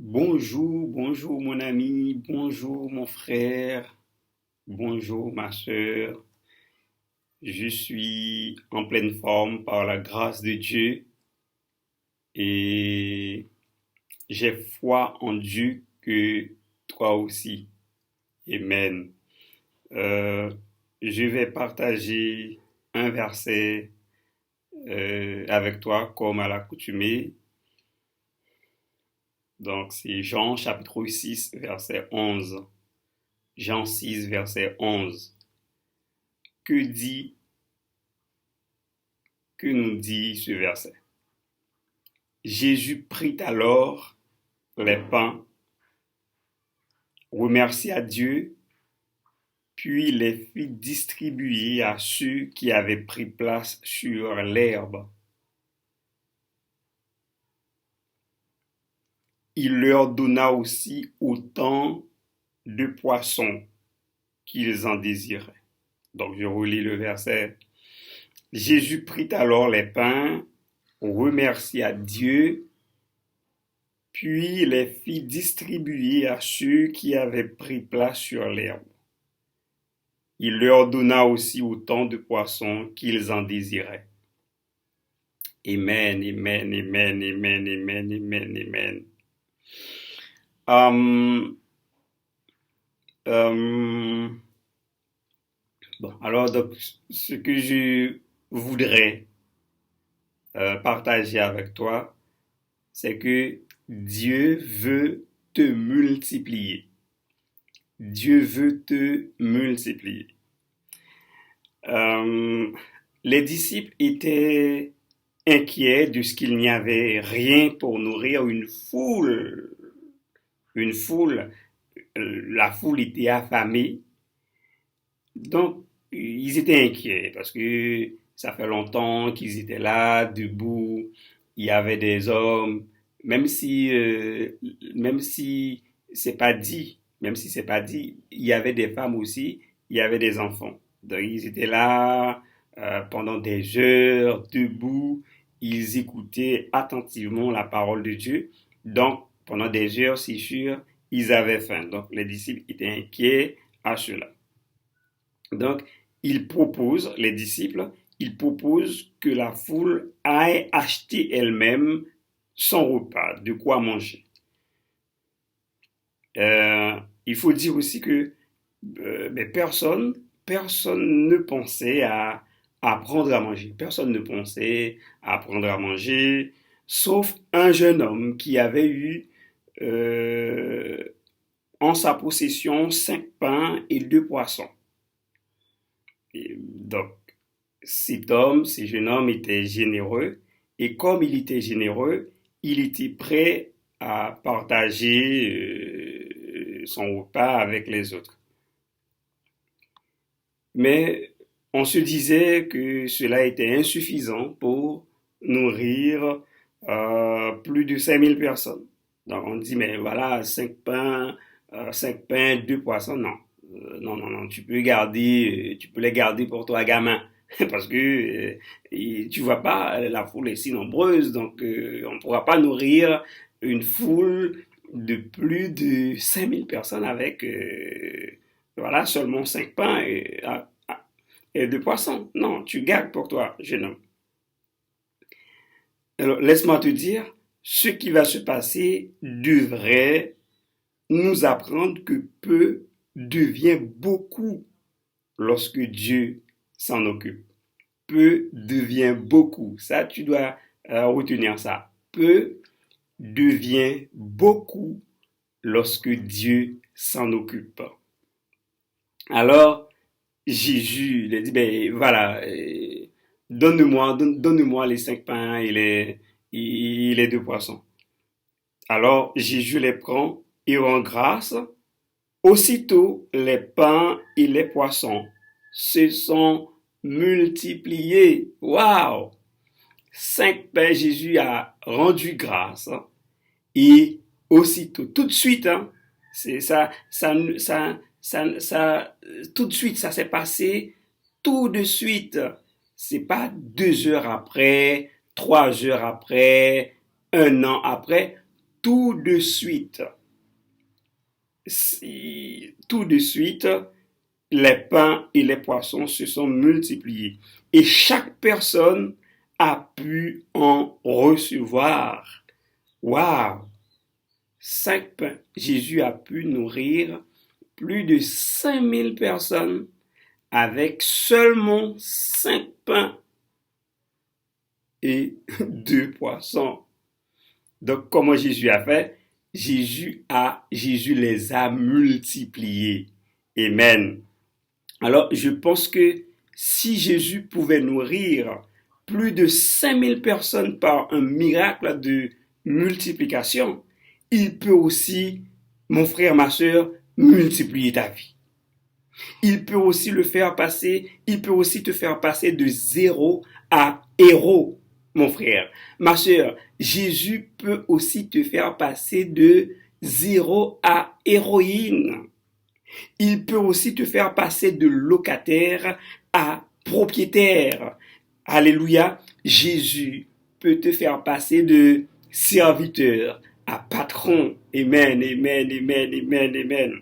Bonjour, bonjour mon ami, bonjour mon frère, bonjour ma sœur. Je suis en pleine forme par la grâce de Dieu et j'ai foi en Dieu que toi aussi. Amen. Euh, je vais partager un verset avec toi comme à l'accoutumée. Donc c'est Jean chapitre 6 verset 11. Jean 6 verset 11. Que dit Que nous dit ce verset? Jésus prit alors les pains, remercia Dieu, puis les fit distribuer à ceux qui avaient pris place sur l'herbe. Il leur donna aussi autant de poissons qu'ils en désiraient. Donc je relis le verset. Jésus prit alors les pains, remercia Dieu, puis les fit distribuer à ceux qui avaient pris place sur l'herbe. Il leur donna aussi autant de poissons qu'ils en désiraient. Amen, amen, amen, amen, amen, amen, amen. Euh, euh, alors donc, ce que je voudrais partager avec toi, c'est que Dieu veut te multiplier. Dieu veut te multiplier. Euh, les disciples étaient inquiets de ce qu'il n'y avait rien pour nourrir une foule. Une foule, la foule était affamée. Donc, ils étaient inquiets parce que ça fait longtemps qu'ils étaient là, debout. Il y avait des hommes, même si, euh, même si même si c'est pas dit, il y avait des femmes aussi, il y avait des enfants. Donc, ils étaient là pendant des heures, debout. Ils écoutaient attentivement la parole de Dieu. Donc, pendant des heures, c'est sûr, ils avaient faim. Donc, les disciples étaient inquiets à cela. Donc, les disciples, ils proposent que la foule aille acheter elle-même son repas, de quoi manger. Euh, il faut dire aussi que mais personne ne pensait à prendre à manger. Personne ne pensait à prendre à manger, sauf un jeune homme qui avait eu euh, en sa possession 5 pains et 2 poissons. Et donc, ce jeune homme était généreux, et comme il était généreux, il était prêt à partager son repas avec les autres. Mais on se disait que cela était insuffisant pour nourrir plus de 5 000 personnes. Donc on dit, mais voilà, 5 pains, 2 poissons, non. Non, non, non, tu peux les garder pour toi, gamin. Parce que tu vois pas, la foule est si nombreuse, donc on ne pourra pas nourrir une foule de plus de 5 000 personnes avec voilà, seulement 5 pains et 2 poissons. Non, tu gardes pour toi, jeune homme. Alors, laisse-moi te dire, ce qui va se passer devrait nous apprendre que peu devient beaucoup lorsque Dieu s'en occupe. Peu devient beaucoup. Ça, tu dois retenir ça. Peu devient beaucoup lorsque Dieu s'en occupe. Alors, Jésus il a dit, ben voilà, donne-moi les 5 pains et les 2 poissons. Alors Jésus les prend et rend grâce. Aussitôt, les pains et les poissons se sont multipliés. Waouh! 5 pains, Jésus a rendu grâce. Et aussitôt, tout de suite, hein, c'est ça, tout de suite, ça s'est passé tout de suite. C'est pas 2 heures après, 3 heures après, un an après. tout de suite, tout de suite, les pains et les poissons se sont multipliés. Et chaque personne a pu en recevoir. Waouh! 5 pains. Jésus a pu nourrir plus de 5000 personnes avec seulement 5 pains et 2 poissons. Donc, comment Jésus a fait? Jésus les a multipliés. Amen. Alors, je pense que si Jésus pouvait nourrir plus de 5000 personnes par un miracle de multiplication, il peut aussi, mon frère, ma soeur, multiplier ta vie. Il peut aussi te faire passer de zéro à héros, mon frère. Ma soeur, Jésus peut aussi te faire passer de zéro à héroïne. Il peut aussi te faire passer de locataire à propriétaire. Alléluia. Jésus peut te faire passer de serviteur à patron. Amen, amen, amen, amen, amen.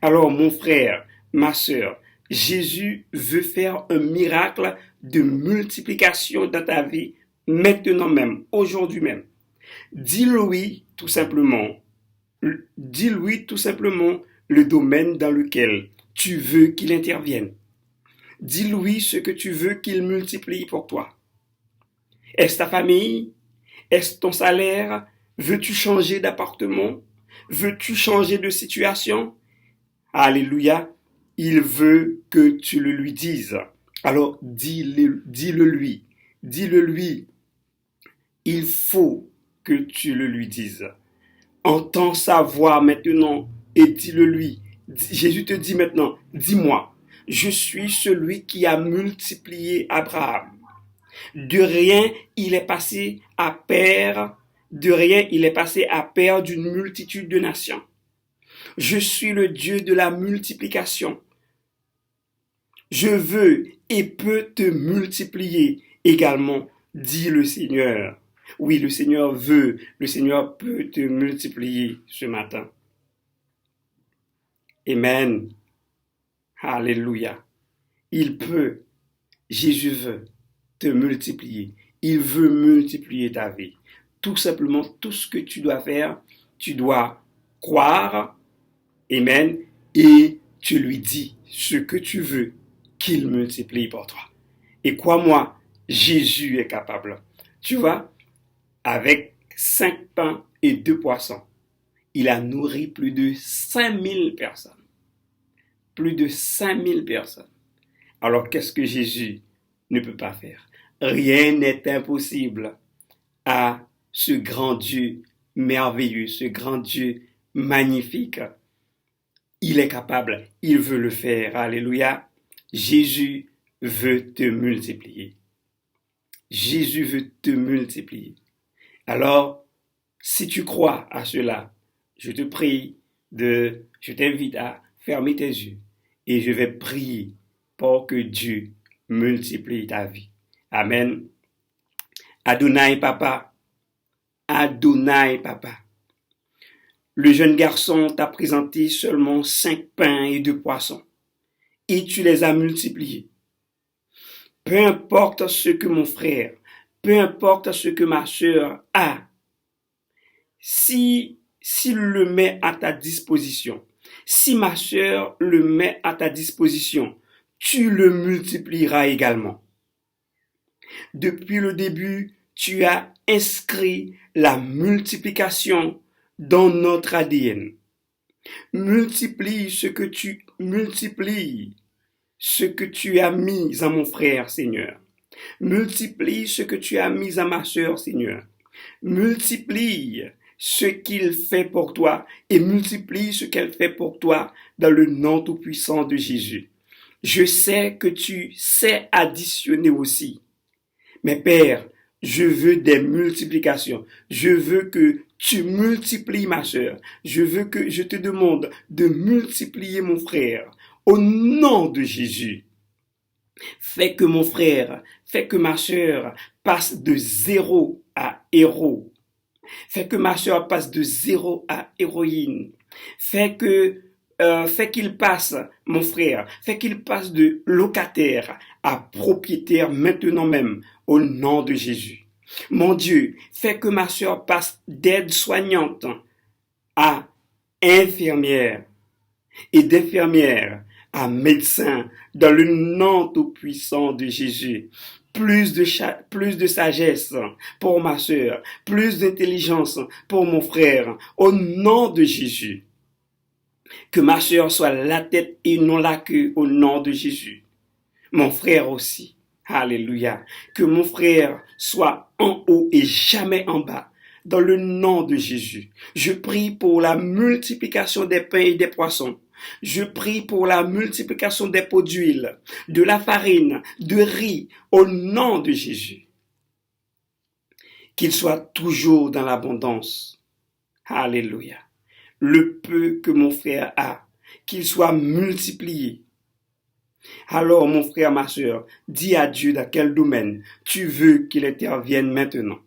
Alors, mon frère, ma sœur, Jésus veut faire un miracle de multiplication dans ta vie maintenant même, aujourd'hui même. Dis-lui tout simplement le domaine dans lequel tu veux qu'il intervienne. Dis-lui ce que tu veux qu'il multiplie pour toi. Est-ce ta famille? Est-ce ton salaire? Veux-tu changer d'appartement? Veux-tu changer de situation? Alléluia. Il veut que tu le lui dises. Alors dis-le lui. Dis-le lui. Il faut que tu le lui dises. Entends sa voix maintenant et dis-le lui. Jésus te dit maintenant, dis-moi, je suis celui qui a multiplié Abraham. De rien il est passé à père d'une multitude de nations. Je suis le Dieu de la multiplication. Je veux et peux te multiplier également, dit le Seigneur. Oui, le Seigneur veut, le Seigneur peut te multiplier ce matin. Amen. Alléluia. Il peut, Jésus veut te multiplier. Il veut multiplier ta vie. Tout simplement, tout ce que tu dois faire, tu dois croire, amen, et tu lui dis ce que tu veux qu'il multiplie pour toi. Et crois-moi, Jésus est capable. Tu vois, avec 5 pains et 2 poissons, il a nourri plus de 5000 personnes. Plus de 5000 personnes. Alors, qu'est-ce que Jésus ne peut pas faire? Rien n'est impossible à ce grand Dieu merveilleux, ce grand Dieu magnifique. Il est capable, il veut le faire. Alléluia. Jésus veut te multiplier. Jésus veut te multiplier. Alors, si tu crois à cela, je t'invite à fermer tes yeux et je vais prier pour que Dieu multiplie ta vie. Amen. Adonai Papa, Adonai Papa. Le jeune garçon t'a présenté seulement 5 pains et 2 poissons et tu les as multipliés. Peu importe ce que mon frère, peu importe ce que ma sœur a, s'il le met à ta disposition, si ma sœur le met à ta disposition, tu le multiplieras également. Depuis le début, tu as inscrit la multiplication dans notre ADN. Multiplie ce que tu as mis à mon frère, Seigneur. Multiplie ce que tu as mis à ma sœur, Seigneur. Multiplie ce qu'il fait pour toi et multiplie ce qu'elle fait pour toi dans le nom tout-puissant de Jésus. Je sais que tu sais additionner aussi. Mais Père, je veux des multiplications. Je veux que tu multiplies ma sœur. Je te demande de multiplier mon frère. Au nom de Jésus. Fais que mon frère, fais que ma sœur passe de zéro à héros. Fais que ma sœur passe de zéro à héroïne. Fais qu'il passe, mon frère, fais qu'il passe de locataire à propriétaire maintenant même, au nom de Jésus. Mon Dieu, fais que ma sœur passe d'aide-soignante à infirmière et d'infirmière à médecin dans le nom tout-puissant de Jésus. Plus de sagesse pour ma sœur, plus d'intelligence pour mon frère, au nom de Jésus. Que ma sœur soit la tête et non la queue, au nom de Jésus. Mon frère aussi. Alléluia. Que mon frère soit en haut et jamais en bas. Dans le nom de Jésus. Je prie pour la multiplication des pains et des poissons. Je prie pour la multiplication des pots d'huile, de la farine, de riz, au nom de Jésus. Qu'il soit toujours dans l'abondance. Alléluia. Le peu que mon frère a, qu'il soit multiplié. Alors, mon frère, ma soeur, dis à Dieu dans quel domaine tu veux qu'il intervienne maintenant.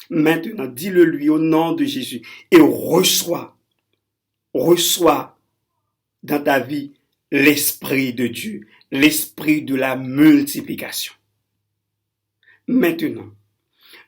Maintenant, dis-le lui au nom de Jésus et reçois dans ta vie l'Esprit de Dieu, l'Esprit de la multiplication. Maintenant,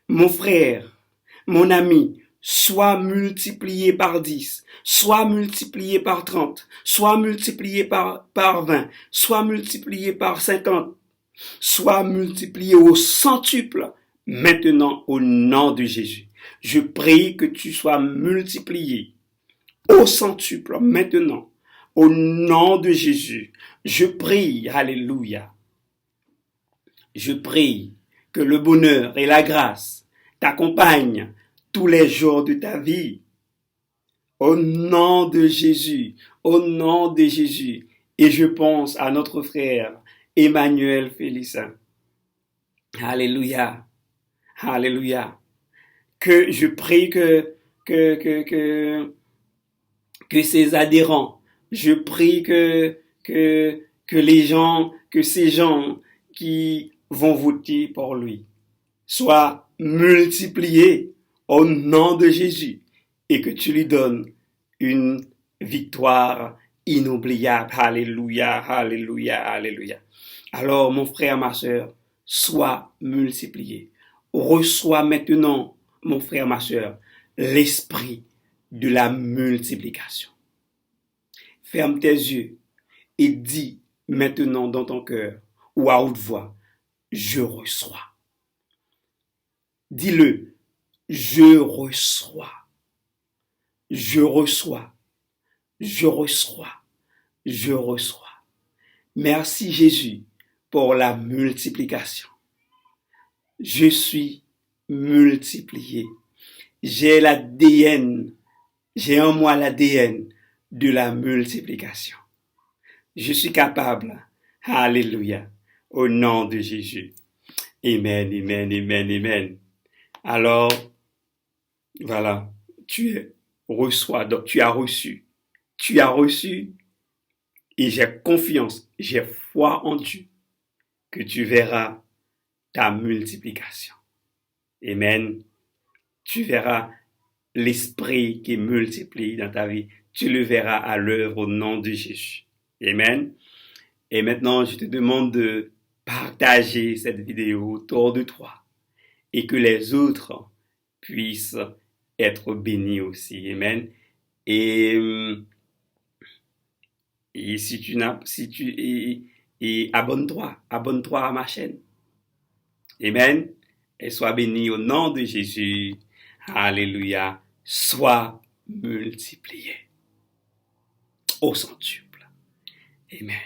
mon frère, mon ami, soit multiplié par 10, soit multiplié par 30, soit multiplié par 20, soit multiplié par 50, soit multiplié au centuple, maintenant au nom de Jésus. Je prie que tu sois multiplié au centuple, maintenant, au nom de Jésus. Je prie, alléluia. Je prie que le bonheur et la grâce t'accompagnent tous les jours de ta vie. Au nom de Jésus, au nom de Jésus. Et je pense à notre frère Emmanuel Félicin. Alléluia. Alléluia. Que je prie que ses adhérents, je prie que ces gens qui vont voter pour lui soient multipliés au nom de Jésus et que tu lui donnes une victoire inoubliable. Alléluia, alléluia, alléluia. Alors, mon frère, ma soeur, sois multiplié. Reçois maintenant, mon frère, ma soeur, l'esprit de la multiplication. Ferme tes yeux et dis maintenant dans ton cœur ou à haute voix, je reçois. Dis-le, je reçois. Je reçois. Je reçois. Je reçois. Merci Jésus pour la multiplication. Je suis multiplié. J'ai en moi l'ADN de la multiplication. Je suis capable. Alléluia. Au nom de Jésus. Amen, amen, amen, amen. Alors, voilà, tu reçois, donc tu as reçu. Tu as reçu et j'ai confiance, j'ai foi en Dieu que tu verras ta multiplication. Amen. Tu verras l'esprit qui multiplie dans ta vie. Tu le verras à l'œuvre au nom de Jésus. Amen. Et maintenant, je te demande de partager cette vidéo autour de toi et que les autres puissent être bénis aussi. Amen. Et abonne-toi à ma chaîne. Amen. Et sois béni au nom de Jésus. Alléluia. Sois multiplié au centuple. Amen.